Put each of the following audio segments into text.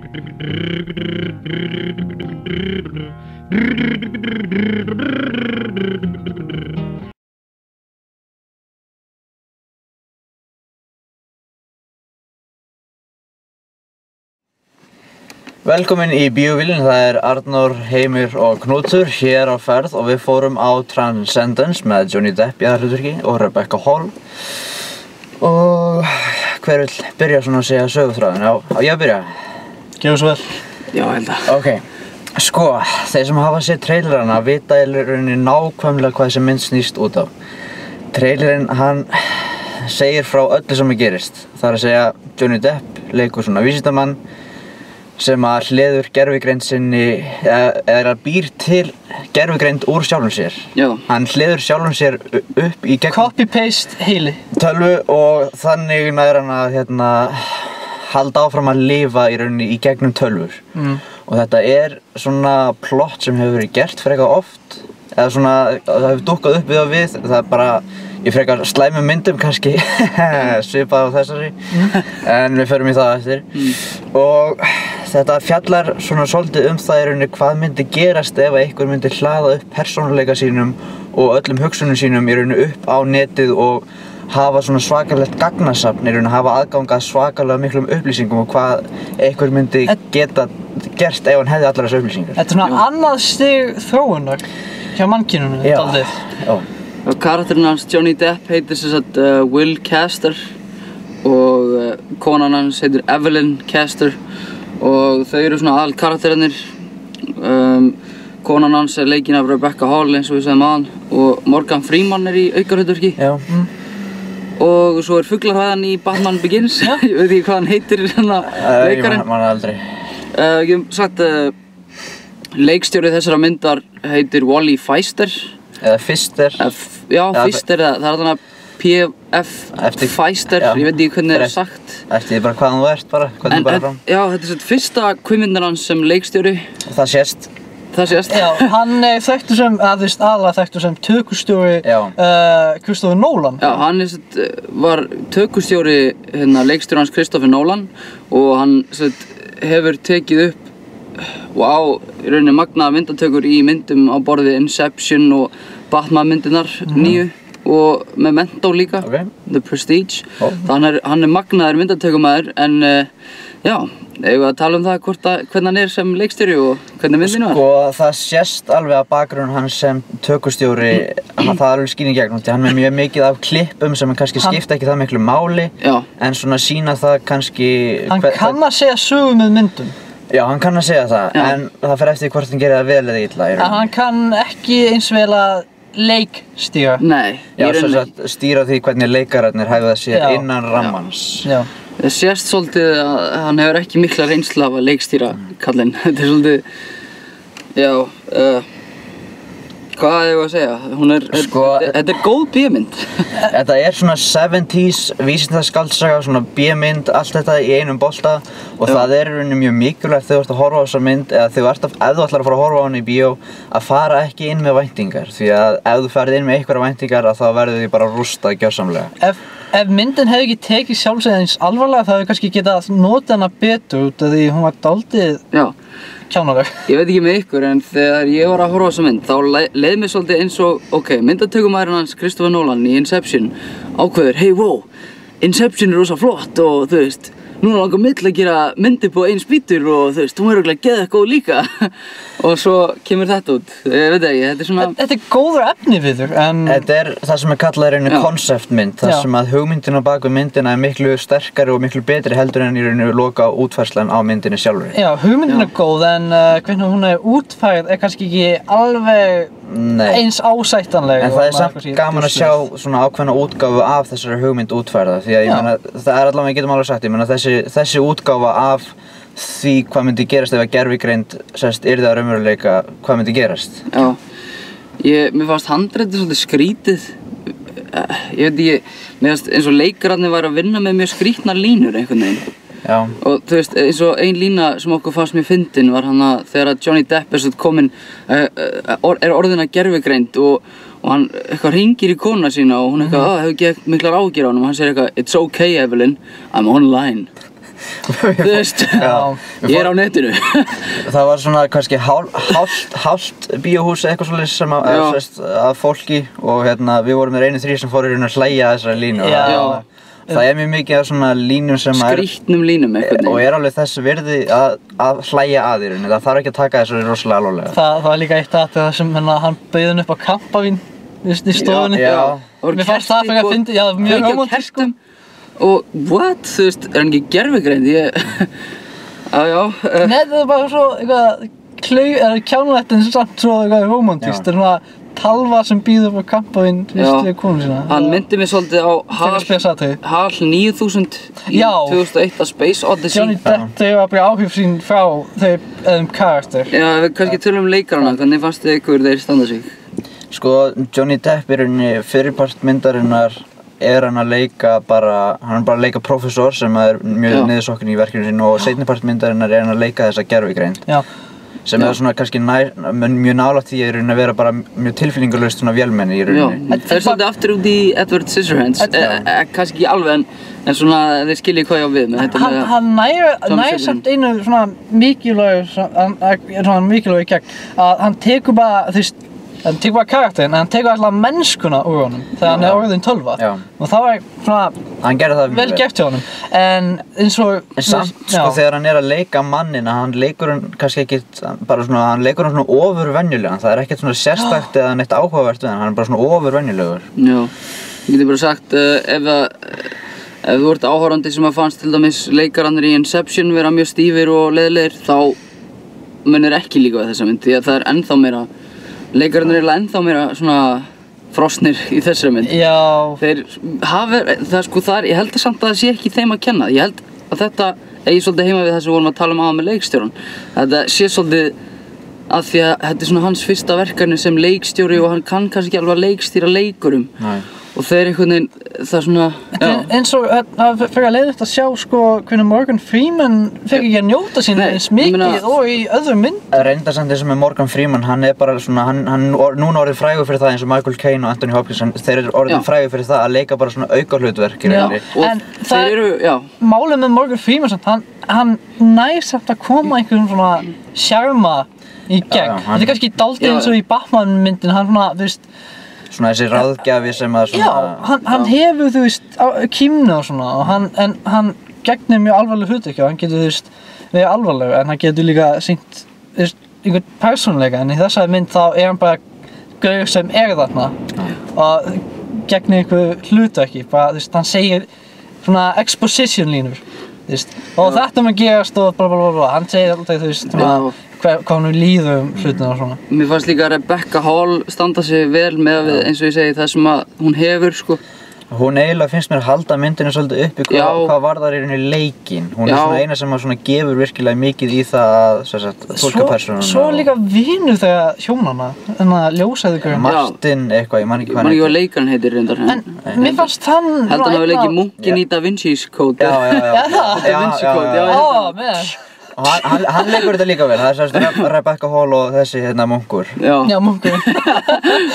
Velkomin í Bíóbílinn, það Arnór, Heimir og Knútur hér á ferð og við fórum á Transcendence með Johnny Depp í aðalhlutverki og Rebecca Hall. Og hver vill byrja svona að segja söguþráðin? Já, ég að byrja? Gjörðu svo vel. Já, held að. Ok, sko, þeir sem hafa séð trailerana vita í rauninni nákvæmlega hvað þessi mynd snýst út á. Trailerinn, hann segir frá öllu sem gerist. Það að segja, Johnny Depp leikur svona vísindamann sem að hleður gervigreind sinni, eða býr til gervigreind úr sjálfum sér. Já. Hann hleður sjálfum sér upp í gegn Copy-paste heili. tölvu og þannig nær hann að halda áfram að lifa í rauninni í gegnum tölvur. Og þetta svona plott sem hefur verið gert frekar oft, eða svona, það hefur dúkkað upp við og við, það bara í frekar slæmum myndum kannski, svipað á þessari, en við förum í það eftir. Og þetta fjallar svona svolítið það í rauninni hvað myndi gerast ef einhver myndi hlaða upp persónuleika sínum og öllum hugsunum sínum í rauninni upp á netið og hafa svona svakalegt gagnasafn í rauninni, hafa aðgang að svakalega miklum upplýsingum og hvað einhver myndi geta gert ef hann hefði allar þessar upplýsingar. Þetta svona annað stig þróunar hjá mannkyninu, dálítið. Já. Og karakterinn hans Johnny Depp heitir sem sagt Will Castor og konan hans heitir Evelyn Castor og þau eru svona aðal karakterinir. Konan hans leikin af Rebecca Hall eins og við segðum aðan og Morgan Freeman í aukahlutverki. Já. Og svo fuglarhæðan í Batman Begins, ég veit ekki hvað hann heitir leikarinn. Ég man aldrei. Ég hef sagt leikstjóri þessara myndar heitir Wally Pfister. Eða Pfister. Já, Pfister, það þarna P.F. Pfister, ég veit ekki hvernig það sagt. Eftir því bara hvaðan þú ert bara, hvernig þú bara fram. Já, þetta fyrsta kvikmyndin hans sem leikstjóri. Það sést. Það sést. Já, hann þekktur sem, aðalega þekktur sem tökustjóri Christopher Nolan. Já, hann var tökustjóri leikstjóri hans Christopher Nolan og hann hefur tekið upp og á í rauninni magnaðar myndatökur í myndum á borði Inception og Batman myndirnar nýju og Memento líka, The Prestige. Þannig hann magnaður myndatökumæður en já, eigum við að tala það hvernig hann sem leikstjóri og hvernig myndin var? Sko, það sést alveg að bakgrunn hans sem tökustjóri, það alveg skín í gegn. Hann er mjög mikið af klippum sem kannski skipta ekki það miklu máli, en svona sína það kannski... Hann kann að segja sögu með myndum. Já, hann kann að segja það, en það fer eftir hvort hann gerir það vel eða illa. En hann kann ekki eins vel að leikstýra. Nei. Já, stýra því hvernig leikararnir hegða sér innan rammans. Já. Það sést svolítið að hann hefur ekki mikla reynslu af að leikstýra kallinn. Þetta svolítið, já, hvað ég að segja? Þetta góð B-mynd. Þetta svona 70s vísindaskaldsaga, svona B-mynd, allt þetta í einum bolta og það í rauninni mjög mikilvægt þegar þú ert að horfa á þessa mynd eða ef þú ætlar að fara að horfa á hana í bíó að fara ekki inn með væntingar því að ef þú ferð inn með einhverja væntingar þá verður því bara rústað gjörsamlega. Ef myndin hefði ekki tekið sjálfsögð eins alvarlega það hefði kannski getað notað hana betur út af því hún var dálítið kjánaleg. Ég veit ekki með ykkur en þegar ég var að horfa á þessa mynd þá leið mér svolítið eins og myndatökumæðurinn hans Christopher Nolan í Inception ákveður, hey wow, Inception rosa flott og þú veist núna langar mig til að gera myndi på einn spýtur og þú veist, hún örugglega geðveikt góð líka og svo kemur þetta út, ég veit ekki, þetta svona... Þetta góður efni við þér, en... Þetta það sem kallað í rauninni konceptmynd, þar sem að hugmyndin á bak við myndina miklu sterkari og miklu betri heldur en í rauninni loka útfærslan á myndinni sjálfur. Já, hugmyndin góð en hvernig hún útfærð kannski ekki alveg eins ásættanleg. En það samt gaman að sjá svona ákveðna útgáfu af þessari hugmynd útfærða því að ég meina, það allavega, við getum alveg sagt, ég meina þessi útgáfa af því hvað myndi gerast ef að gervigreind yrði að raunveruleika hvað myndi gerast. Já, mér fannst handritið svolítið skrítið, ég veit ekki, mér fannst eins og leikararnir væru að vinna með mjög skrítnar línur einhvern veginn. Já. Og þú veist, eins og ein lína sem okkur fannst mér fyndin var hann að þegar að Johnny Depp kominn, orðin að gervigreind og hann eitthvað hringir í konuna sína og hún eitthvað, hefur ekki miklar áhyggjur á honum og hann segir eitthvað, it's okay Evelyn, I'm online. Þú veist, ég á netinu. Það var svona kannski hálft bíóhús eitthvað svoleiðis sem að fólki og við vorum þeir einu þrír sem fóru að hlæja þessari línu. Það mjög mikið af svona línum sem skrýtnum línum eitthvað. Og alveg þess virði að hlæja að í rauninni. Það þarf ekki að taka þessu rosalega alvarlega. Það var líka eitt atriði þar sem hann bauð henni upp á kampavín í stofunni. Mér fannst það fyrir að fyndi, mjög rómantískt. Og what? Þú veist, hann ekki gervigreind? Nei, það bara svo eitthvað kjánulegt en samt svo eitthvað rómantískt. Það svona talva sem býður upp á kampavín við konu sína. Hann myndi mig svolítið á HAL 9000 í 2001 A Space Odyssey. Johnny Depp var bara áhrif sín frá þeim karakter. Já, við kannski tölum leikarana, hvernig fannst þið ykkur þeir standa sig? Sko, Johnny Depp í rauninni fyrirpart myndarinnar hann að leika hann bara að leika prófessor sem er mjög niðursokkin í verkinu sínu og seinnipart myndarinnar hann að leika þessa gervigreind. Sem svona kannski mjög nálægt því að vera bara mjög tilfinningalaust svona vélmenni í rauninni. Það svolítið aftur út í Edward Scissorhands, kannski ekki alveg en svona þeir skiljið hvað ég á við með þetta með Hann næri samt einu svona mikilvægur gegn að hann tekur bara, þú veist, hann tekur bara karakterinn, en hann tekur alltaf mennskuna úr honum þegar hann orðinn 12. Og það var svona vel gert hjá honum. En eins og... Samt, sko, þegar hann að leika mannina, hann leikur hann kannski ekkert bara svona, hann leikur hann svona ofurvenjulegan. Það ekkert svona sérstakt eða neitt áhugavert við hann er bara svona ofurvenjulegur. Já, ég geti bara sagt, ef þú ert áhorfandi sem að fannst til dæmis leikararnir í Inception vera mjög stífir og leiðilegir, þá munir ekki líka við þessa mynd, því að það er ennþá meira leikararnir er ennþá meira svona frosnir í þessari mynd. Þeir hafa, ég held samt að það sé ekki þeim að kenna. Ég held að þetta eigi svolítið heima við það sem við vorum að tala áðan með leikstjóran. Þetta sé svolítið að því að þetta er svona hans fyrsta verkefni sem leikstjóri og hann kann kannski ekki alveg að leikstýra leikurum. Og þeir einhvern veginn, það er svona, eins og það fyrir að leiðast að sjá sko hvernig Morgan Freeman fyrir ekki að njóta sín eins mikið og í öðrum mynd. Reyndarsamt eins og með Morgan Freeman, hann bara svona, hann núna orðið frægur fyrir það eins og Michael Caine og Anthony Hopkins, þeir orðið frægur fyrir það að leika bara svona aukahlutverk í rauninni. En það málið með Morgan Freeman samt, hann nær samt að koma einhverjum svona sjarma í gegn. Þetta kannski dálítið eins og í Batman myndin, hann svona, þú veist, svona þessi ráðgjafi sem að svona... hann hefur, þú veist, kímni og svona og hann gegnir mjög alvarleg hlutverk og hann getur, þú veist, verið alvarlegur en hann getur líka sýnt, þú veist, einhvern persónuleika en í þessari mynd þá hann bara gaur sem þarna og gegnir einhver hlutverki, bara, þú veist, hann segir svona exposition línur, þú veist, og þetta mun gerast og blablabla, hann segir alltaf, þú veist, svona hvað hann líður hlutina og svona. Mér fannst líka Rebecca Hall standa sig vel með eins og ég segi það sem að hún hefur sko. Hún eiginlega finnst mér halda myndinu svolítið uppi hvað varðar í rauninni leikinn. Hún er svona eina sem að svona gefur virkilega mikið í það að tólka persónuna. Svo líka vinur þegar hjónana, ljósæðu gaurinn. Martin eitthvað, ég man ekki hvað hvað leikarinn heitir reyndar. En mér fannst hann... Held hann hafi leikið munkinn í Da Vinci's Code. Da Vinci Code, Hann leikur þetta líka vel, það er Rebecca Hall og þessi munkur. Já, munkurinn.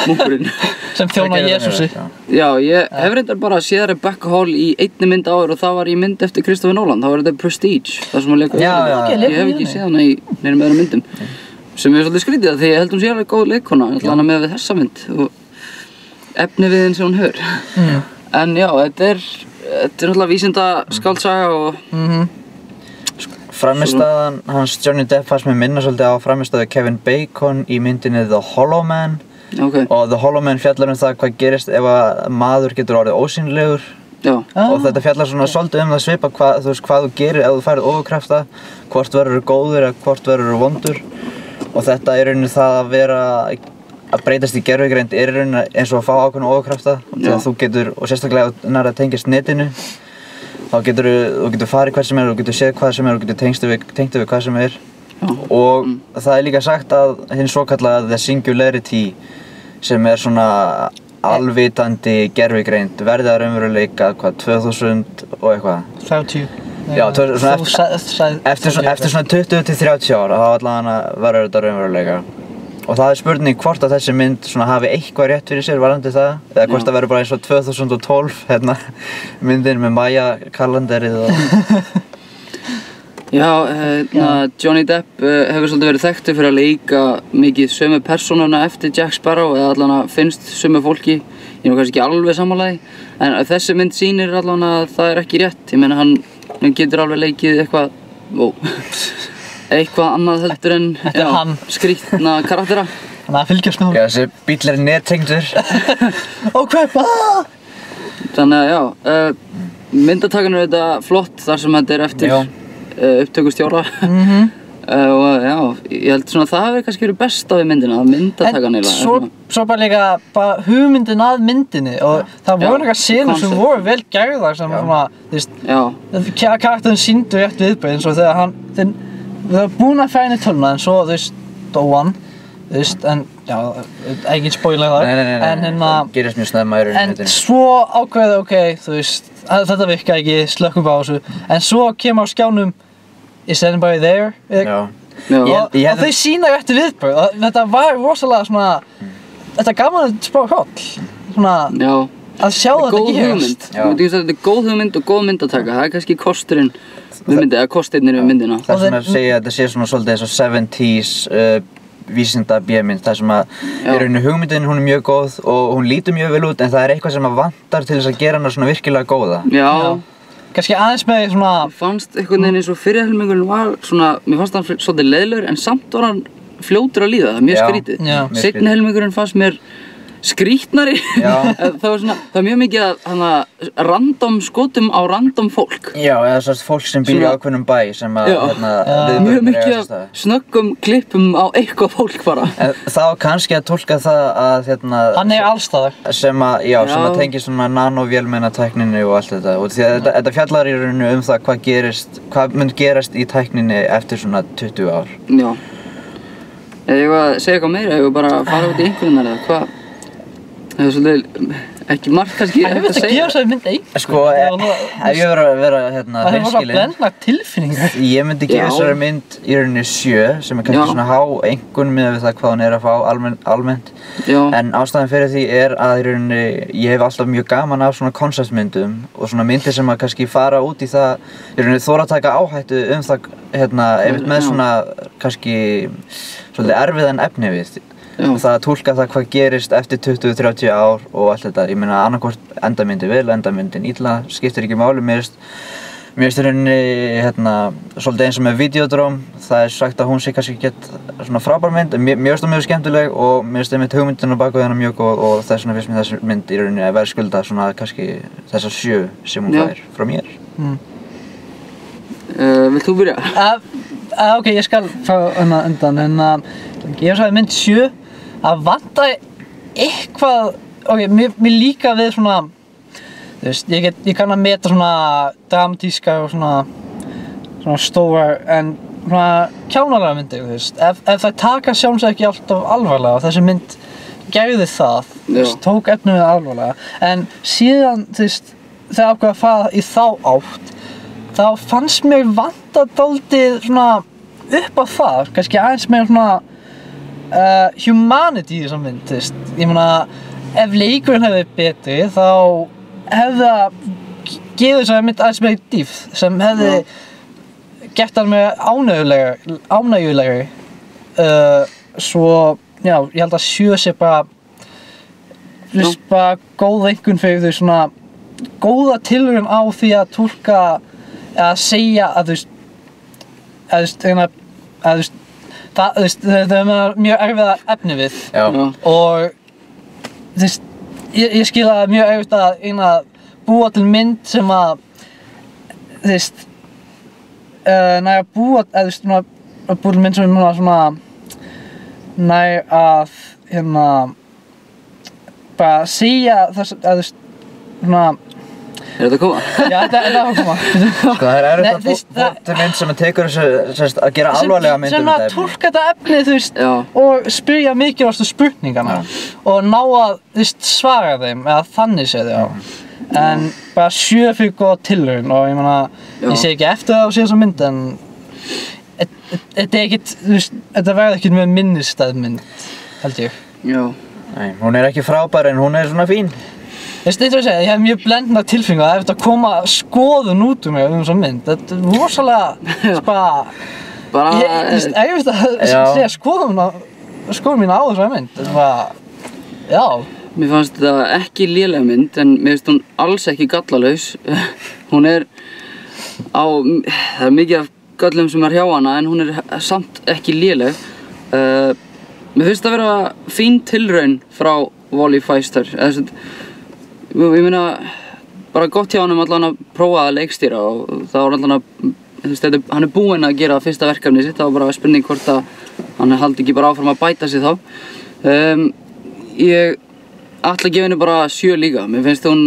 Munkurinn. Sem þjónar Jesúsi. Já, ég hef reyndar bara séð Rebecca Hall í einni mynd áður og það var í mynd eftir Christopher Nolan, það var þetta Prestige, það sem hún leikur. Ég hef ekki séð hana í neinum öðrum myndum. Sem er svolítið skrítið því ég held hún sé alveg góð leikkona, allavega með við þessa mynd og efniviðin sem hún hefur. En já, þetta er náttúrulega vísindaskáldsaga og Frammistaðan hans Johnny Depp fannst mér minna svolítið á frammistaðu Kevin Bacon í myndinni The Hollow Man og The Hollow Man fjallar það hvað gerist ef að maður getur orðið ósýnilegur og þetta fjallar svona svolítið það svipa hvað þú gerir ef þú færið ofurkrafta, hvort verður góður eða hvort verður vondur og þetta er rauninni það að vera að breytast í gervigreind er rauninni eins og að fá ákveðna ofurkrafta þegar þú getur, og sérstaklega nær að tengjast netinu þá getur farið hvert sem er, þú getur séð hvað sem er, þú getur tengt við hvað sem er og það er líka sagt að hinn svokallaða The Singularity sem er svona alvitandi gervigreind verði að raunveruleika 2000 og eitthvað 30 Já, eftir svona 20 til 30 ára þá allavega verður þetta raunveruleika og það er spurning hvort að þessi mynd hafi eitthvað rétt fyrir sér varðandi það eða hvort það verður bara eins og 2012 myndin með Maya kalendarið og Já, Johnny Depp hefur svolítið verið þekktur fyrir að leika mikið sömu persónuna eftir Jack Sparrow eða allan að finnst sömu fólki. Ég er nú kannski ekki alveg sammála því, en þessi mynd sýnir allan að það er ekki rétt. Ég meina hann getur alveg leikið eitthvað, eitthvað annað heldur en skrýtna karaktera. Þannig að fylgjast með Já, þessi bíll er nettengdur. Ó, hvað? Þannig að já, myndatakan er þetta flott þar sem þetta er eftir upptökustjóra. Og já, ég held svona að það hefur kannski verið besta við myndina, myndatakan eiginlega. En svo bara líka hugmyndin að myndinni og það voru eitthvað senur sem voru vel gerðar sem svona, þú veist, karakterinn sýndu rétt viðbrögð eins og þegar þau var búin að fæna í töluna en svo, þú veist, dó hann. Þú veist, en já, ekki spoiler þar. Nei, gerist mjög snemma í rauninni. En svo ákveði, ok, þú veist, þetta virka ekki, slökkum bara á þessu. En svo kemur á skjánum, is anybody there? Og þau sýna rétti viðbrögð. Þetta var rosalega svona, þetta gaf mann spá hroll. Svona, að sjá þetta gerast. Þetta er góð hugmynd og góð myndataka. Það er kannski kosturinn við myndina, eða kostirnir við myndina. Það sem að segja að þetta sé svona svolítið eins og 70s vísinda B-mynd, það sem að í rauninni hugmyndin hún er mjög góð og hún lítur mjög vel út en það er eitthvað sem að vantar til þess að gera hana svona virkilega góða. Já. Kannski aðeins með svona... Mér fannst einhvern veginn eins og fyrri helmingurinn var svona, mér fannst hann svolítið leiðilegur en samt var hann fljótur að líða, það er mjög skrítið. Seinni helmingurinn fannst mér skrítnari. Það var svona, það var mjög mikið að random skotum á random fólk. Já, eða svona fólk sem býr í ákveðnum bæ sem að mjög mikið að snöggum klippum á eitthvað fólk bara. Þá kannski að tólka það að hann er allstaðar. Sem að tengir svona nanovélmennatækninni og allt þetta. Og því að þetta fjallar í rauninu það hvað mun gerast í tækninni eftir svona 20 ár. Já. Ef ég að segja eitthvað meira, ef ég bara fara út í einhverjum eða hvað? Það er svolítið ekki margt kannski hægt að segja. Ég veit að gefa mynd 1. Sko, ef ég verið að vera hreinskilinn. Það var bara blendnar tilfinningar. Ég myndi gefa þessari mynd í rauninni 7 sem er kannski svona há einkunn miðað við það hvað hún er að fá almennt. En ástæðan fyrir því er að í rauninni ég hef alltaf mjög gaman af svona konceptmyndum og svona myndir sem að kannski fara út í það í rauninni þora að taka áhættu það einmitt með svona kannski svolítið erfiðan efni við. Og það að túlka það hvað gerist eftir 20-30 ár og allt þetta. Ég meina annarkvort endamyndin vel, endamyndin illa, skiptir ekki máli. Mér finnst í rauninni svolítið eins og með Videodrome. Það er sagt að hún sé kannski ekkert svona frábær mynd, en mér finnst það mjög skemmtileg og mér finnst einmitt hugmyndin á bak við hana mjög góð og þess vegna finnst mér þessi mynd í rauninni að vera skulda svona kannski þessar 7 sem hún fær frá mér. Vilt þú byrja? Ok, ég skal fara undan, en ég sagði mynd 7 að vantaði eitthvað, ok, mér líka við svona, þú veist, ég kann að meta svona dramatískar og svona stórar en svona kjánalega myndir, þú veist, ef það taka sjálfsagt ekki alltaf alvarlega og þessi mynd gerði það, þú veist, tók efnið alvarlega, en síðan, þú veist, þegar ákveða að fara í þá átt, þá fannst mér vanta dálítið svona upp á það, kannski aðeins meira svona humanity í þessum mynd, þú veist. Ég meina, ef leikurinn hefði betri, þá hefði það gefið þessari mynd aðeins meira dýpð, sem hefði gert hann meira ánægjulegri. Svo, já, ég held að 7 sé bara, þú veist, bara góð einkunn fyrir þau svona góða tilraun á því að túlka eða segja að það er mjög erfiða efni við og þú veist, ég skil að það er mjög erfitt að búa til mynd sem að þú veist að búa til mynd sem er svona nær að bara segja þess að þú veist svona Er þetta að koma? Já, þetta er að koma. Sko það er erfitt að búa til mynd sem tekur þessu að gera alvarlega mynd sem að túlka þetta efni, þú veist, og spyrja mikilvægastu spurningana og ná að, þú veist, svara þeim eða þannig séð, en bara 7 fyrir góða tilraun og ég meina, ég segi ekki eftir það að sé þessa mynd en þetta er ekkert, þú veist, þetta verður ekkert með minnisstæð mynd, held ég. Já. Nei, hún er ekki frábær en hún er svona fín. Veist eitthvað að segja, ég hef mjög blendna tilfinningu að ef þetta koma skoðun út úr mig þessa mynd. Þetta er rosalega, Bara... Ég veist að segja skoðun mína á þessa mynd. Þetta bara, já. Mér fannst þetta ekki léleg mynd, en mér finnst hún alls ekki gallalaus. Hún er það er mikið af gallum sem hjá hana, en hún er samt ekki léleg. Mér finnst það vera fín tilraun frá Wally Pfister. Ég meina, bara gott hjá honum allan að prófa að leikstýra og það var allan að, hann er búinn að gera fyrsta verkefni sitt, það var bara spurning hvort að hann haldi ekki bara áfram að bæta sig þá. Ég ætla að gefa henni bara 7 líka. Mér finnst hún,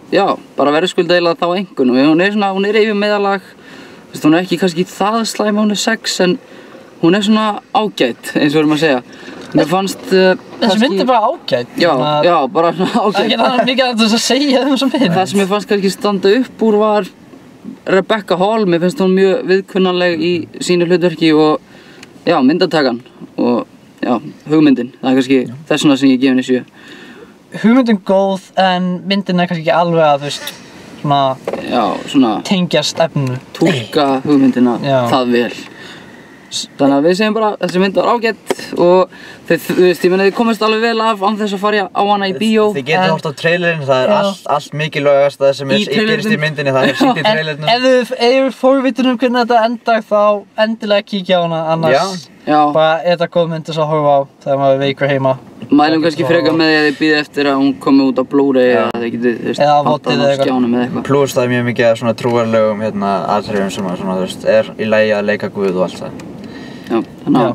já, bara verðskulda eiginlega þá einhvern. Hún er yfir meðalag, hún er ekki kannski það slæm, hún er 6, en hún er svona ágæt, eins og við erum að segja. Mér fannst Þessi mynd er bara ágæt. Já, bara svona ágæt. Ekki það mikið að þess að segja þessum mynd. Það sem mér fannst kannski standa upp úr var Rebecca Hall. Mér finnst hún mjög viðkunnanleg í sínu hlutverki og já, myndatakan og já, hugmyndin. Það er kannski þess vegna sem ég gef henni 7. Hugmyndin góð, en myndin er kannski ekki alveg að, þú veist, svona tengjast efninu. Túlka hugmyndina það vel. Þannig að við segjum bara að þessi mynd var ágætt og þú veist, ég meina þið komist alveg vel af án þess að fara á hana í bíó. Þið getur hort á trailerinn, það er allt mikilvægast það sem gerist í myndinni, það er sýnt í trailernum. En ef þið forvitin hvernig þetta endar, þá endilega kíkja á hana, annars bara er þetta góð mynd að horfa á þegar maður er veikur heima. Mælum kannski frekar með því að þið býði eftir að hún komi út á Blu-ray eða þið getið pantað á skjánum eða eitthvað. Plus það er mjög mikið af svona trúarlegum atriðum sem svona, þú veist, er í lagi að leika Guð og allt það. Já, þannig að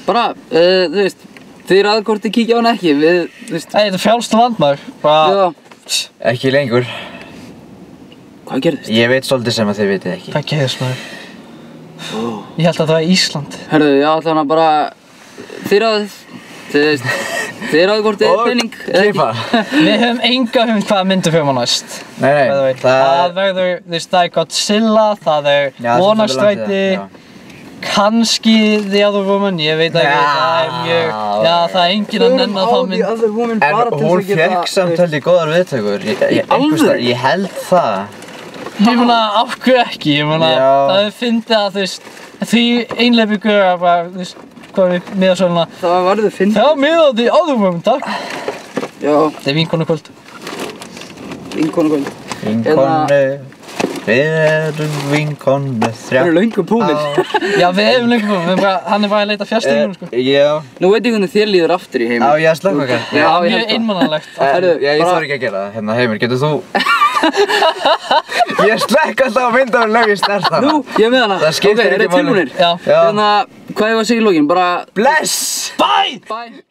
bara, þú veist, þið eru hvort þið kíkja á hana ekki, við, þú veist. Þetta er frjálst landmaður, bara... Ekki lengur. Hvað gerðist? Ég veit svolítið sem að þið vitið ekki. Hvað gerðist maður? Ég held að það var Ísland. Herðu, já, þannig að bara, þið ráðið hvort þið er pening eða ekki. Við höfum enga hugmynd hvaða myndu fyrir maður næst. Nei, það verður, þú veist, það er Godzilla, það er Vonarstræti. Kannski The Other Woman, ég veit ekki, það er mjög, það er enginn að nenna þá mynd. En hún fékk samt held í góðar viðtökur, ég held það. Ég meina, af hverju ekki, ég meina, það er fyndið að þú veist, því einleipi gauðra bara, þú veist, hvað er miðasöluna. Það varðu fyndið. Það var miðað The Other Woman, takk. Já. Það er vinkonukvöld. Vinkonukvöld. Vinkonu. Við erum vinkonu 3 Það eru löngu búnir. Já, við erum löngu búnir, hann er bara að leita fjárstýringunum sko. Já. Nú veit ég hvernig þér líður aftur í heiminn. Já, ég slökk okkar. Já, mjög einmannalegt. Ég þarf ekki að gera það, hérna Heimir, getur þú? Ég slekk alltaf á myndavél í snerta. Nú, ég með hana. Það skiptir ekki máli. Tilbúnir? Já. Þannig að, hvað ég var að segja í lokin, bara... Bless! Bye! Bye!